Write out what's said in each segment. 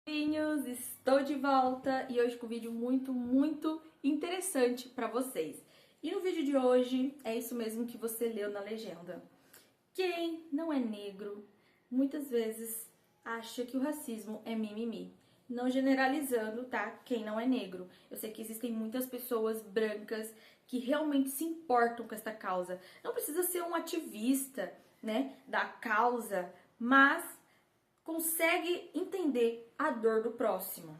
Estou de volta e hoje com um vídeo muito interessante para vocês. E no vídeo de hoje é isso mesmo que você leu na legenda. Quem não é negro muitas vezes acha que o racismo é mimimi. Não generalizando, tá? Quem não é negro. Eu sei que existem muitas pessoas brancas que realmente se importam com essa causa. Não precisa ser um ativista, né, da causa, mas consegue entender a dor do próximo.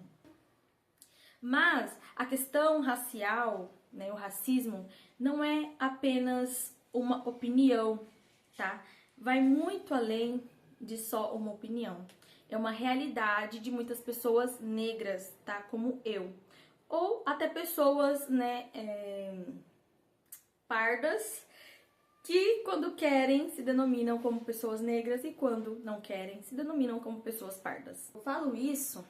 Mas a questão racial, né, o racismo, não é apenas uma opinião, tá? Vai muito além de só uma opinião. É uma realidade de muitas pessoas negras, tá? Como eu. Ou até pessoas, né, pardas, que quando querem se denominam como pessoas negras e quando não querem se denominam como pessoas pardas. Eu falo isso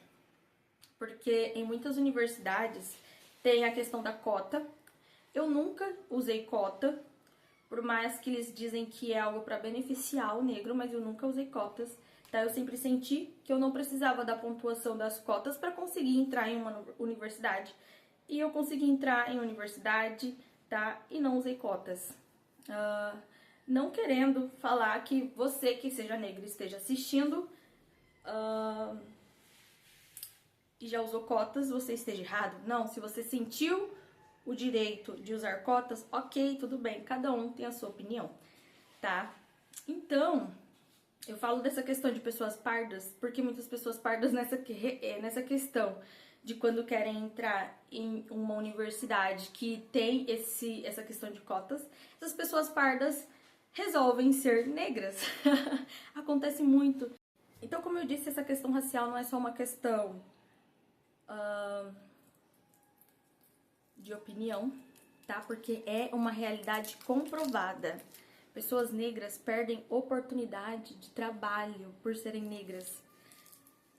porque em muitas universidades tem a questão da cota. Eu nunca usei cota, por mais que eles dizem que é algo para beneficiar o negro, mas eu nunca usei cotas, tá? Eu sempre senti que eu não precisava da pontuação das cotas para conseguir entrar em uma universidade. E eu consegui entrar em universidade, tá? E não usei cotas. Não querendo falar que você que seja negro esteja assistindo e já usou cotas, você esteja errado. Não, se você sentiu o direito de usar cotas, ok, tudo bem, cada um tem a sua opinião, tá? Então, eu falo dessa questão de pessoas pardas, porque muitas pessoas pardas nessa questão de quando querem entrar em uma universidade que tem essa questão de cotas, essas pessoas pardas resolvem ser negras. Acontece muito. Então, como eu disse, essa questão racial não é só uma questão de opinião, tá? Porque é uma realidade comprovada. Pessoas negras perdem oportunidade de trabalho por serem negras.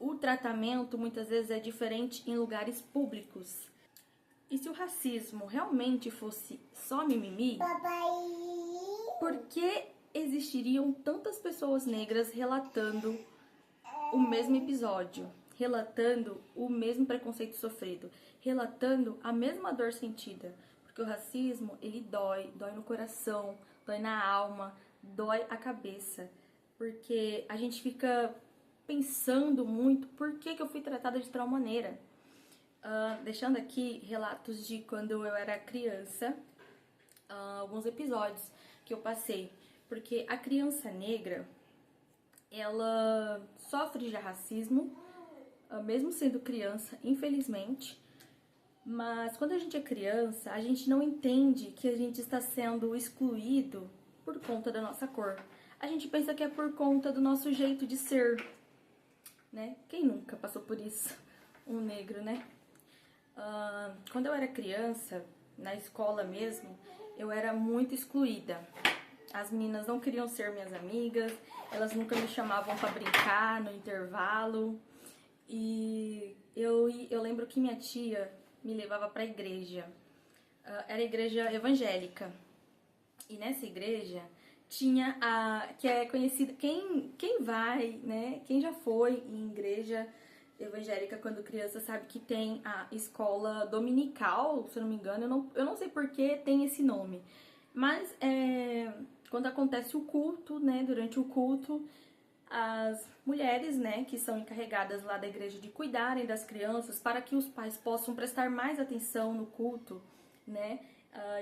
O tratamento muitas vezes é diferente em lugares públicos. E se o racismo realmente fosse só mimimi, por que existiriam tantas pessoas negras relatando o mesmo episódio, relatando o mesmo preconceito sofrido, relatando a mesma dor sentida? Porque o racismo, ele dói no coração, dói na alma, dói a cabeça. Porque a gente fica pensando muito por que eu fui tratada de tal maneira. Deixando aqui relatos de quando eu era criança, alguns episódios que eu passei. Porque a criança negra, ela sofre de racismo, mesmo sendo criança, infelizmente. Mas quando a gente é criança, a gente não entende que a gente está sendo excluído por conta da nossa cor. A gente pensa que é por conta do nosso jeito de ser, né? Quem nunca passou por isso? Um negro, né? Quando eu era criança, na escola mesmo, eu era muito excluída. As meninas não queriam ser minhas amigas, elas nunca me chamavam para brincar no intervalo. E eu lembro que minha tia me levava para a igreja. Era a igreja evangélica. E nessa igreja tinha que é conhecida, quem vai, né? Quem já foi em igreja evangélica quando criança sabe que tem a escola dominical, se eu não me engano, eu não sei por que tem esse nome. Mas quando acontece o culto, né? Durante o culto, as mulheres, né, que são encarregadas lá da igreja de cuidarem das crianças para que os pais possam prestar mais atenção no culto, né,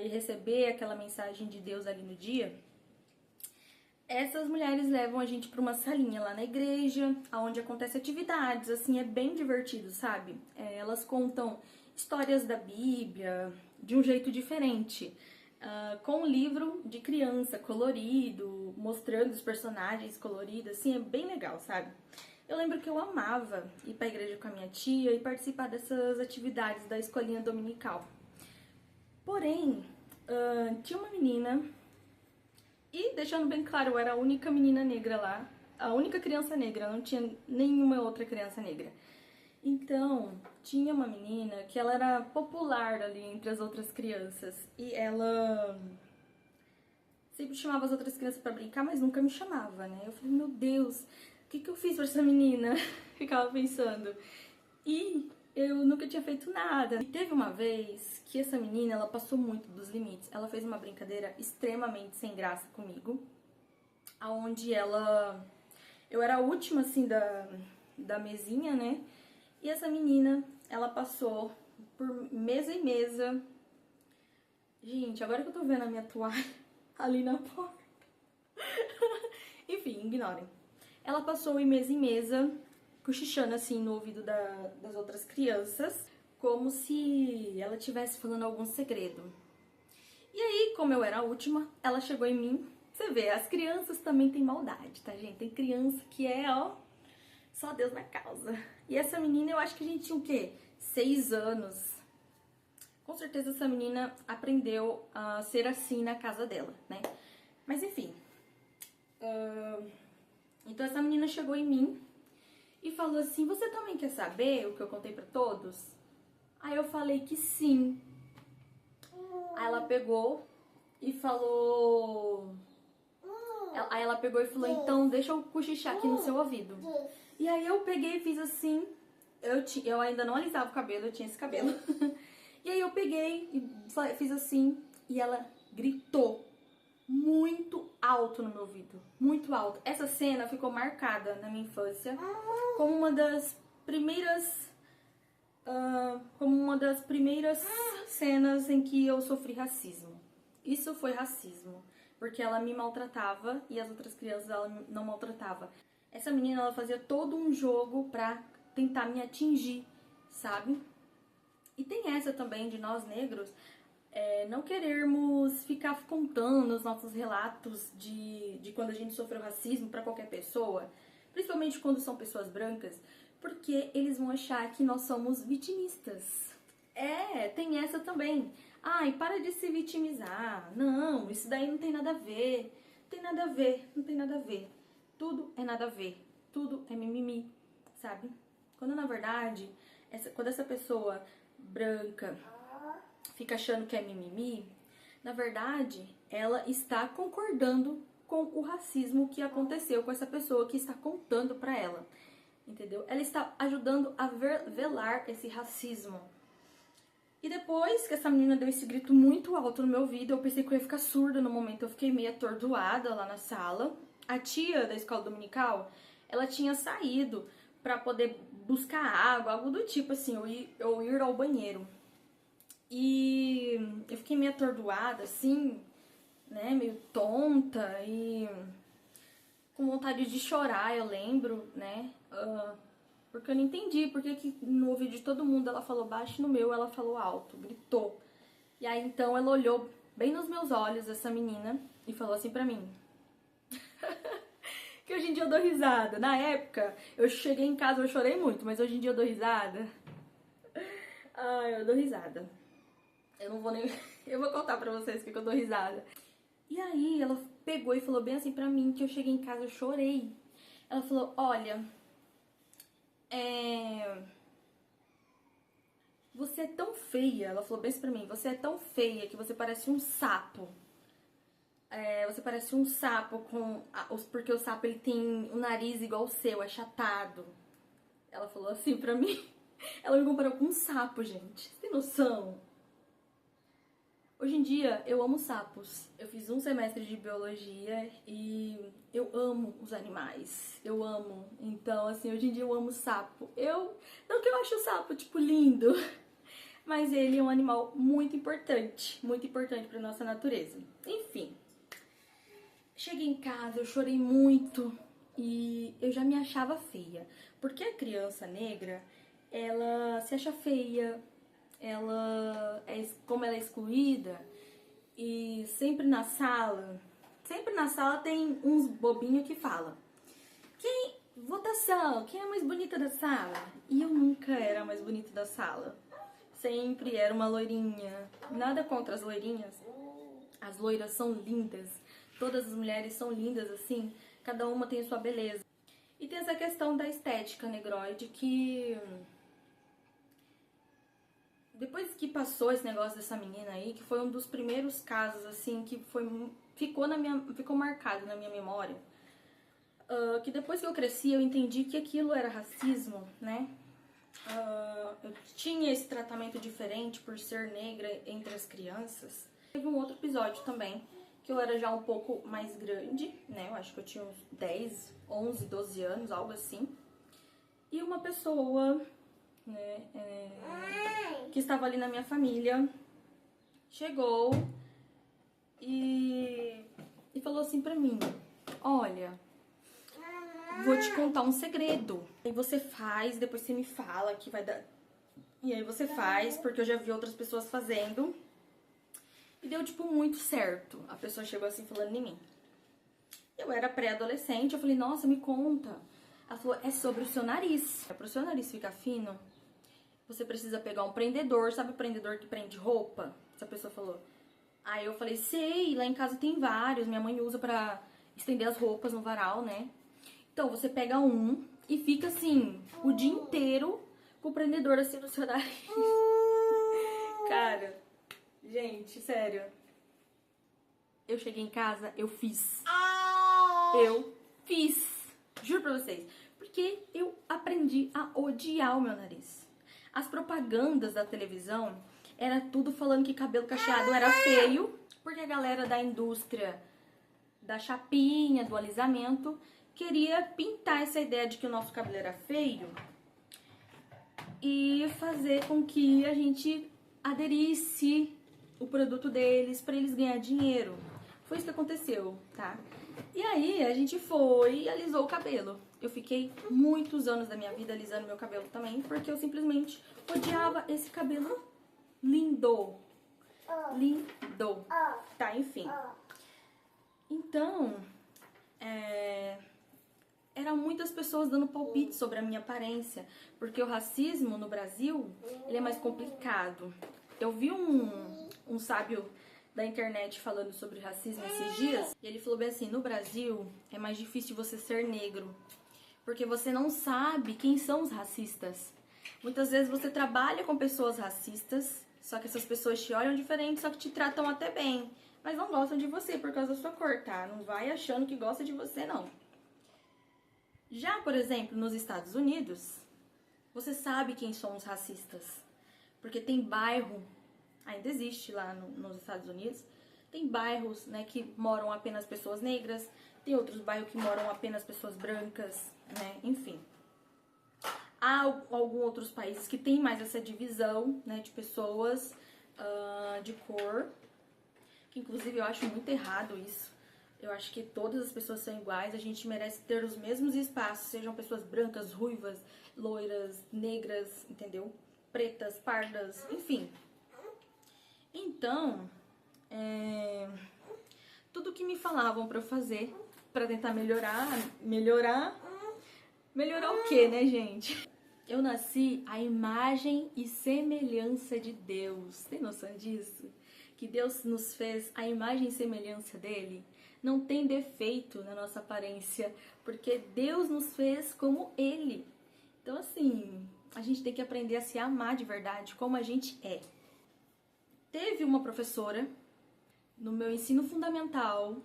e receber aquela mensagem de Deus ali no dia. Essas mulheres levam a gente para uma salinha lá na igreja, onde acontecem atividades, assim, é bem divertido, sabe? Elas contam histórias da Bíblia de um jeito diferente. Com um livro de criança colorido, mostrando os personagens coloridos, assim, é bem legal, sabe? Eu lembro que eu amava ir pra igreja com a minha tia e participar dessas atividades da escolinha dominical. Porém, tinha uma menina, e deixando bem claro, eu era a única menina negra lá, a única criança negra, não tinha nenhuma outra criança negra. Então, tinha uma menina que ela era popular ali entre as outras crianças. E ela sempre chamava as outras crianças pra brincar, mas nunca me chamava, né? Eu falei, meu Deus, o que eu fiz pra essa menina? Ficava pensando. E eu nunca tinha feito nada. E teve uma vez que essa menina, ela passou muito dos limites. Ela fez uma brincadeira extremamente sem graça comigo, aonde eu era a última, assim, da mesinha, né? E essa menina, ela passou por mesa em mesa. Gente, agora que eu tô vendo a minha toalha ali na porta. Enfim, ignorem. Ela passou em mesa, cochichando assim no ouvido das outras crianças, como se ela estivesse falando algum segredo. E aí, como eu era a última, ela chegou em mim. Você vê, as crianças também têm maldade, tá, gente? Tem criança que é, ó, só Deus na causa. E essa menina, eu acho que a gente tinha o quê? 6 anos. Com certeza essa menina aprendeu a ser assim na casa dela, né? Mas enfim. Então essa menina chegou em mim e falou assim: você também quer saber o que eu contei pra todos? Aí eu falei que sim. Aí ela pegou e falou... Aí ela pegou e falou: então deixa eu cochichar aqui no seu ouvido. E aí eu peguei e fiz assim. Eu ainda não alisava o cabelo, eu tinha esse cabelo. E aí eu peguei e fiz assim. E ela gritou muito alto no meu ouvido. Muito alto. Essa cena ficou marcada na minha infância como uma das primeiras... como uma das primeiras cenas em que eu sofri racismo. Isso foi racismo, porque ela me maltratava e as outras crianças ela não maltratava. Essa menina, ela fazia todo um jogo pra tentar me atingir, sabe? E tem essa também de nós negros não querermos ficar contando os nossos relatos de quando a gente sofreu racismo pra qualquer pessoa, principalmente quando são pessoas brancas, porque eles vão achar que nós somos vitimistas. Tem essa também. Ai, para de se vitimizar. Não, isso daí não tem nada a ver. Tem nada a ver, não tem nada a ver. Tudo é nada a ver. Tudo é mimimi, sabe? Quando na verdade, quando essa pessoa branca fica achando que é mimimi, na verdade, ela está concordando com o racismo que aconteceu com essa pessoa que está contando pra ela. Entendeu? Ela está ajudando a velar esse racismo. E depois que essa menina deu esse grito muito alto no meu ouvido, eu pensei que eu ia ficar surda no momento. Eu fiquei meio atordoada lá na sala. A tia da escola dominical, ela tinha saído pra poder buscar água, algo do tipo assim, ou ir ao banheiro. E eu fiquei meio atordoada, assim, né, meio tonta e com vontade de chorar, eu lembro, né, porque eu não entendi porque que no ouvido de todo mundo ela falou baixo, no meu ela falou alto, gritou. E aí então ela olhou bem nos meus olhos, essa menina, e falou assim pra mim. Que hoje em dia eu dou risada. Na época, eu cheguei em casa, eu chorei muito, mas hoje em dia eu dou risada. Ai, eu dou risada. Eu não vou nem... Eu vou contar pra vocês que eu dou risada. E aí ela pegou e falou bem assim pra mim, que eu cheguei em casa, eu chorei. Ela falou, olha... Você é tão feia, ela falou bem assim pra mim, você é tão feia que você parece um sapo. Você parece um sapo porque o sapo ele tem o nariz igual o seu, achatado. Ela falou assim pra mim. Ela me comparou com um sapo, gente. Você tem noção? Hoje em dia, eu amo sapos. Eu fiz um semestre de biologia e eu amo os animais. Eu amo. Então, assim, hoje em dia eu amo sapo. Não que eu ache o sapo, tipo, lindo, mas ele é um animal muito importante pra nossa natureza. Enfim. Cheguei em casa, eu chorei muito e eu já me achava feia. Porque a criança negra, ela se acha feia, como ela é excluída, e sempre na sala tem uns bobinhos que falam: votação, quem é a mais bonita da sala? E eu nunca era a mais bonita da sala. Sempre era uma loirinha. Nada contra as loirinhas. As loiras são lindas. Todas as mulheres são lindas assim. Cada uma tem sua beleza. E tem essa questão da estética negroide que... Depois que passou esse negócio dessa menina aí, que foi um dos primeiros casos, assim, que ficou marcado na minha memória. que depois que eu cresci, eu entendi que aquilo era racismo, né? Eu tinha esse tratamento diferente por ser negra entre as crianças. Teve um outro episódio também, que eu era já um pouco mais grande, né? Eu acho que eu tinha uns 10, 11, 12 anos, algo assim. E uma pessoa, né, que estava ali na minha família, chegou e falou assim pra mim: olha, vou te contar um segredo. Aí você faz, depois você me fala que vai dar. E aí você faz, porque eu já vi outras pessoas fazendo. E deu, tipo, muito certo. A pessoa chegou assim falando em mim. Eu era pré-adolescente, eu falei, nossa, me conta. Ela falou, é sobre o seu nariz. Para o seu nariz ficar fino, você precisa pegar um prendedor. Sabe o prendedor que prende roupa? Essa pessoa falou. Aí eu falei, sei, lá em casa tem vários. Minha mãe usa pra estender as roupas no varal, né? Então, você pega um e fica assim, o dia inteiro com o prendedor assim no seu nariz. Cara, gente, sério. Eu cheguei em casa, eu fiz. Eu fiz. Juro pra vocês. Porque eu aprendi a odiar o meu nariz. As propagandas da televisão era tudo falando que cabelo cacheado era feio, porque a galera da indústria da chapinha, do alisamento, queria pintar essa ideia de que o nosso cabelo era feio e fazer com que a gente aderisse o produto deles para eles ganhar dinheiro. Foi isso que aconteceu, tá? E aí a gente foi e alisou o cabelo. Eu fiquei muitos anos da minha vida alisando meu cabelo também, porque eu simplesmente odiava esse cabelo lindo. Lindo. Tá, enfim. Então, eram muitas pessoas dando palpite sobre a minha aparência, porque o racismo no Brasil, ele é mais complicado. Eu vi um sábio da internet falando sobre racismo esses dias, e ele falou bem assim, no Brasil é mais difícil você ser negro, porque você não sabe quem são os racistas. Muitas vezes você trabalha com pessoas racistas, só que essas pessoas te olham diferente, só que te tratam até bem, mas não gostam de você por causa da sua cor, tá? Não vai achando que gosta de você, não. Já, por exemplo, nos Estados Unidos, você sabe quem são os racistas, porque tem bairro, ainda existe lá nos Estados Unidos, tem bairros, né, que moram apenas pessoas negras, tem outros bairros que moram apenas pessoas brancas, né, enfim. Há alguns outros países que tem mais essa divisão, né, de pessoas de cor, que inclusive eu acho muito errado isso. Eu acho que todas as pessoas são iguais, a gente merece ter os mesmos espaços, sejam pessoas brancas, ruivas, loiras, negras, entendeu? Pretas, pardas, enfim. Então, tudo que me falavam pra eu fazer, pra tentar melhorar o quê, né, gente? Eu nasci à imagem e semelhança de Deus. Tem noção disso? Que Deus nos fez à imagem e semelhança dele? Não tem defeito na nossa aparência, porque Deus nos fez como ele. Então, assim, a gente tem que aprender a se amar de verdade, como a gente é. Teve uma professora no meu ensino fundamental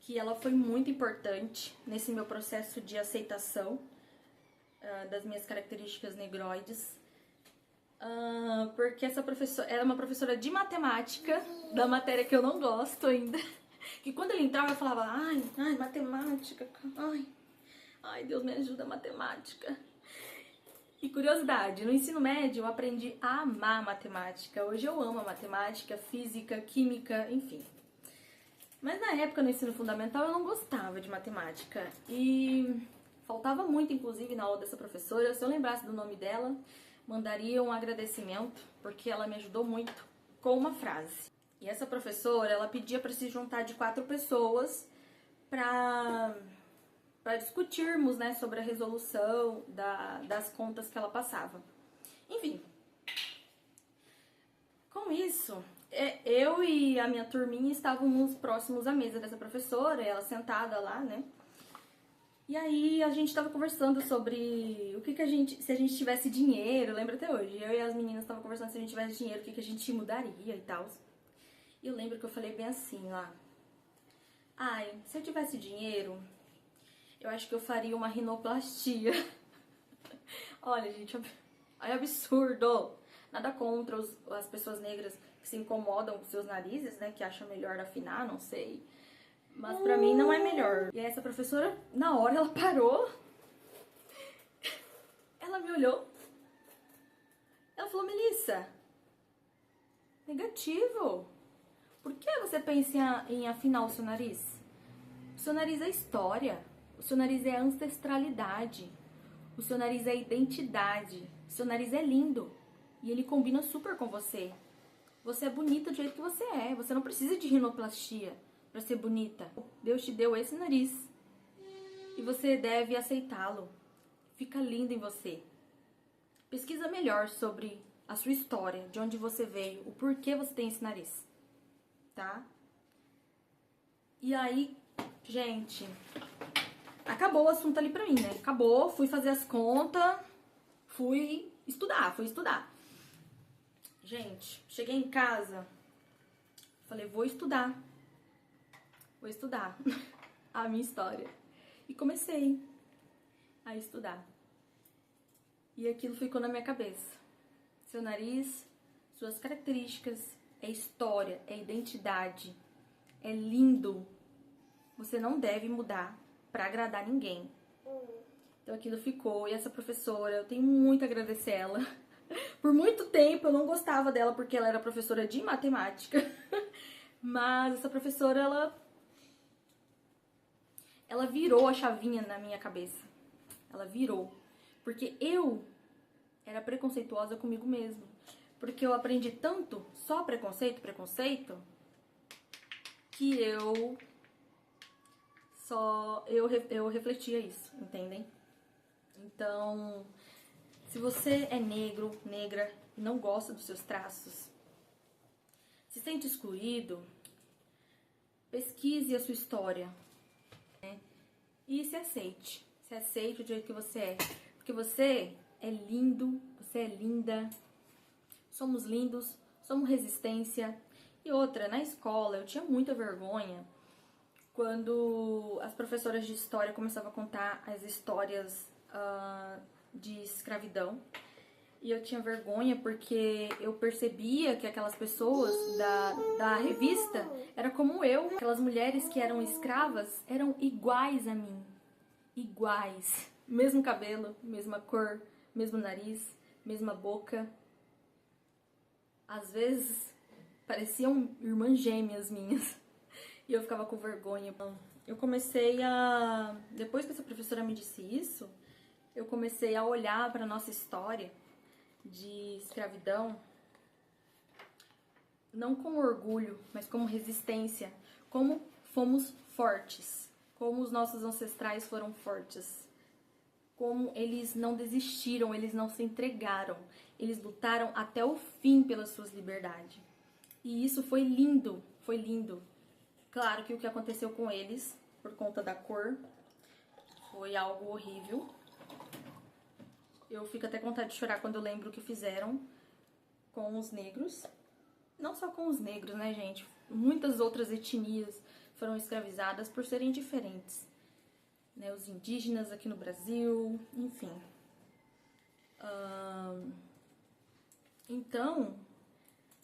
que ela foi muito importante nesse meu processo de aceitação das minhas características negroides, porque essa professora era uma professora de matemática, da matéria que eu não gosto ainda, que quando ele entrava eu falava, ai, matemática, ai, Deus me ajuda, matemática. E curiosidade, no ensino médio eu aprendi a amar matemática. Hoje eu amo a matemática, física, química, enfim. Mas na época, no ensino fundamental, eu não gostava de matemática. E faltava muito, inclusive, na aula dessa professora. Se eu lembrasse do nome dela, mandaria um agradecimento, porque ela me ajudou muito com uma frase. E essa professora, ela pedia para se juntar de 4 pessoas para discutirmos, né, sobre a resolução das contas que ela passava. Enfim, com isso, eu e a minha turminha estávamos próximos à mesa dessa professora, ela sentada lá, né? E aí a gente estava conversando sobre se a gente tivesse dinheiro, lembra até hoje, eu e as meninas estavam conversando se a gente tivesse dinheiro, o que a gente mudaria e tal. E eu lembro que eu falei bem assim lá, ai, se eu tivesse dinheiro, eu acho que eu faria uma rinoplastia. Olha, gente, é absurdo. Nada contra as pessoas negras que se incomodam com seus narizes, né? Que acham melhor afinar, não sei. Mas pra mim não é melhor. E essa professora, na hora, ela parou. Ela me olhou. Ela falou, Melissa, negativo. Por que você pensa em afinar o seu nariz? O seu nariz é história. O seu nariz é ancestralidade. O seu nariz é identidade. O seu nariz é lindo. E ele combina super com você. Você é bonita do jeito que você é. Você não precisa de rinoplastia para ser bonita. Deus te deu esse nariz. E você deve aceitá-lo. Fica lindo em você. Pesquisa melhor sobre a sua história, de onde você veio, o porquê você tem esse nariz. Tá? E aí, gente, acabou o assunto ali pra mim, né? Acabou, fui fazer as contas, fui estudar. Gente, cheguei em casa, falei, vou estudar a minha história. E comecei a estudar. E aquilo ficou na minha cabeça. Seu nariz, suas características, é história, é identidade, é lindo. Você não deve mudar pra agradar ninguém. Então aquilo ficou. E essa professora, eu tenho muito a agradecer ela. Por muito tempo eu não gostava dela porque ela era professora de matemática. Mas essa professora, ela virou a chavinha na minha cabeça. Ela virou. Porque eu era preconceituosa comigo mesma. Porque eu aprendi tanto, só preconceito, que eu refletia isso, entendem? Então, se você é negro, negra, e não gosta dos seus traços, se sente excluído, pesquise a sua história, né? E se aceite do jeito que você é. Porque você é lindo, você é linda, somos lindos, somos resistência. E outra, na escola eu tinha muita vergonha quando as professoras de história começavam a contar as histórias de escravidão. E eu tinha vergonha porque eu percebia que aquelas pessoas da revista eram como eu. Aquelas mulheres que eram escravas eram iguais a mim. Iguais. Mesmo cabelo, mesma cor, mesmo nariz, mesma boca. Às vezes pareciam irmãs gêmeas minhas. E eu ficava com vergonha. Eu comecei a... Depois que essa professora me disse isso, eu comecei a olhar para nossa história de escravidão, não com orgulho, mas como resistência. Como fomos fortes. Como os nossos ancestrais foram fortes. Como eles não desistiram, eles não se entregaram. Eles lutaram até o fim pelas suas liberdades. E isso foi lindo, foi lindo. Claro que o que aconteceu com eles, por conta da cor, foi algo horrível. Eu fico até com vontade de chorar quando eu lembro o que fizeram com os negros. Não só com os negros, né, gente? Muitas outras etnias foram escravizadas por serem diferentes. Né, os indígenas aqui no Brasil, enfim. Então,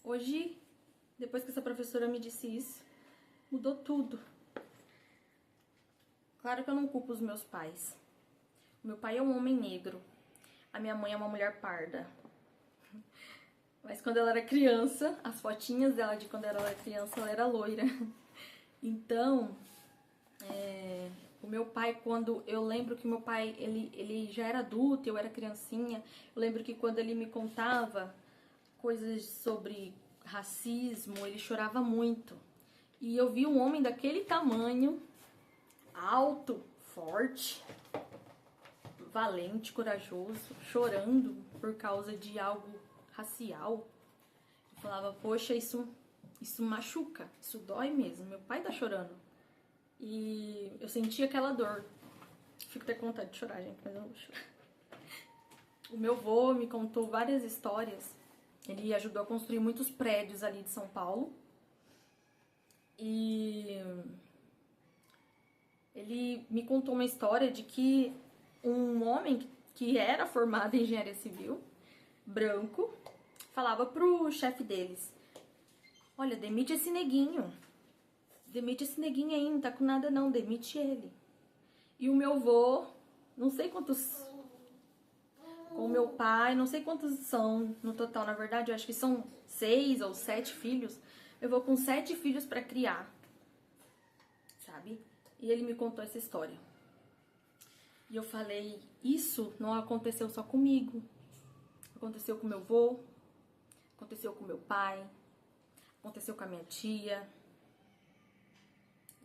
hoje, depois que essa professora me disse isso, mudou tudo. Claro que eu não culpo os meus pais. O meu pai é um homem negro. A minha mãe é uma mulher parda. Mas quando ela era criança, as fotinhas dela de quando ela era criança, ela era loira. Então, o meu pai, quando... Eu lembro que meu pai, ele já era adulto, eu era criancinha. Eu lembro que quando ele me contava coisas sobre racismo, ele chorava muito. E eu vi um homem daquele tamanho, alto, forte, valente, corajoso, chorando por causa de algo racial. Eu falava, poxa, isso machuca, isso dói mesmo, meu pai tá chorando. E eu senti aquela dor. Fico até com vontade de chorar, gente, mas eu não vou chorar. O meu avô me contou várias histórias. Ele ajudou a construir muitos prédios ali de São Paulo. E Ele me contou uma história de que um homem que era formado em engenharia civil, branco, falava pro chefe deles: olha, demite esse neguinho. Demite esse neguinho aí, não tá com nada não, demite ele. E o meu avô, não sei quantos, com o meu pai, não sei quantos são no total, na verdade, eu acho que são 6 ou 7 filhos. Eu vou com 7 filhos pra criar, sabe? E ele me contou essa história. E eu falei, isso não aconteceu só comigo. Aconteceu com meu avô, aconteceu com meu pai, aconteceu com a minha tia,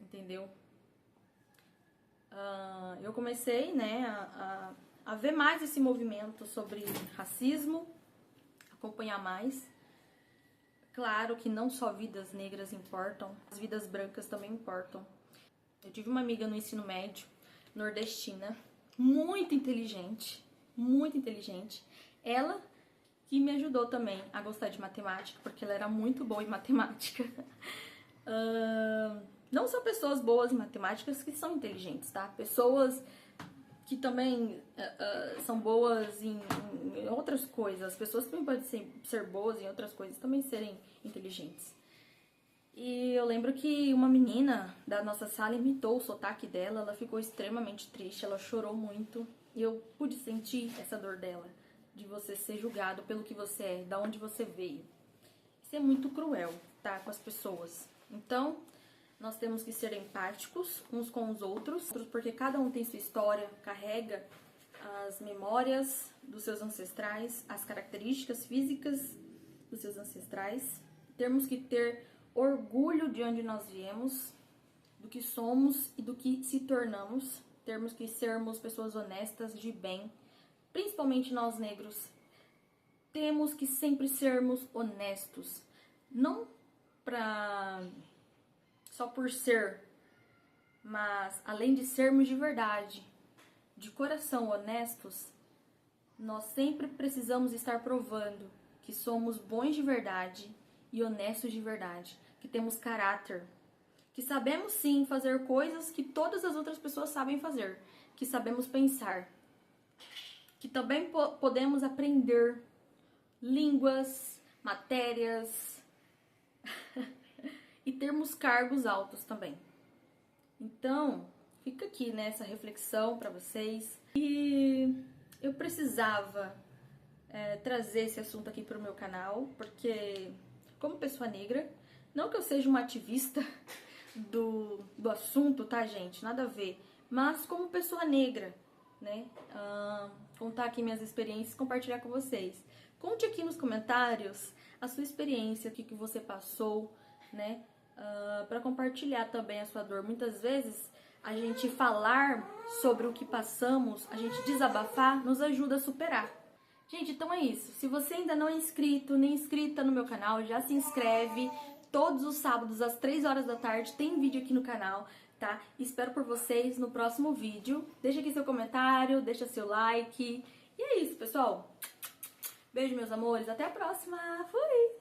entendeu? Eu comecei, né, a ver mais esse movimento sobre racismo, acompanhar mais. Claro que não só vidas negras importam, as vidas brancas também importam. Eu tive uma amiga no ensino médio, nordestina, muito inteligente, muito inteligente. Ela que me ajudou também a gostar de matemática, porque ela era muito boa em matemática. Não só pessoas boas em matemáticas que são inteligentes, tá? Pessoas que também são boas em outras coisas. As pessoas também podem ser boas em outras coisas, também serem inteligentes. E eu lembro que uma menina da nossa sala imitou o sotaque dela, ela ficou extremamente triste, ela chorou muito. E eu pude sentir essa dor dela, de você ser julgado pelo que você é, da onde você veio. Isso é muito cruel, tá? Com as pessoas. Então, nós temos que ser empáticos uns com os outros, porque cada um tem sua história, carrega as memórias dos seus ancestrais, as características físicas dos seus ancestrais. Temos que ter orgulho de onde nós viemos, do que somos e do que se tornamos. Temos que sermos pessoas honestas, de bem, principalmente nós negros. Temos que sempre sermos honestos, não só por ser, mas além de sermos de verdade, de coração honestos, nós sempre precisamos estar provando que somos bons de verdade e honestos de verdade, que temos caráter, que sabemos sim fazer coisas que todas as outras pessoas sabem fazer, que sabemos pensar, que também podemos aprender línguas, matérias e termos cargos altos também. Então, fica aqui nessa reflexão para vocês. E eu precisava trazer esse assunto aqui para o meu canal, porque como pessoa negra, não que eu seja uma ativista do assunto, tá, gente? Nada a ver. Mas como pessoa negra, né? Contar aqui minhas experiências, compartilhar com vocês. Conte aqui nos comentários a sua experiência, o que você passou, né? Para compartilhar também a sua dor. Muitas vezes a gente falar sobre o que passamos, a gente desabafar, nos ajuda a superar. Gente, então é isso. Se você ainda não é inscrito nem inscrita no meu canal, já se inscreve. Todos os sábados às 3 horas da tarde tem vídeo aqui no canal, tá? Espero por vocês no próximo vídeo. Deixa aqui seu comentário, deixa seu like. E é isso, pessoal. Beijo, meus amores. Até a próxima. Fui!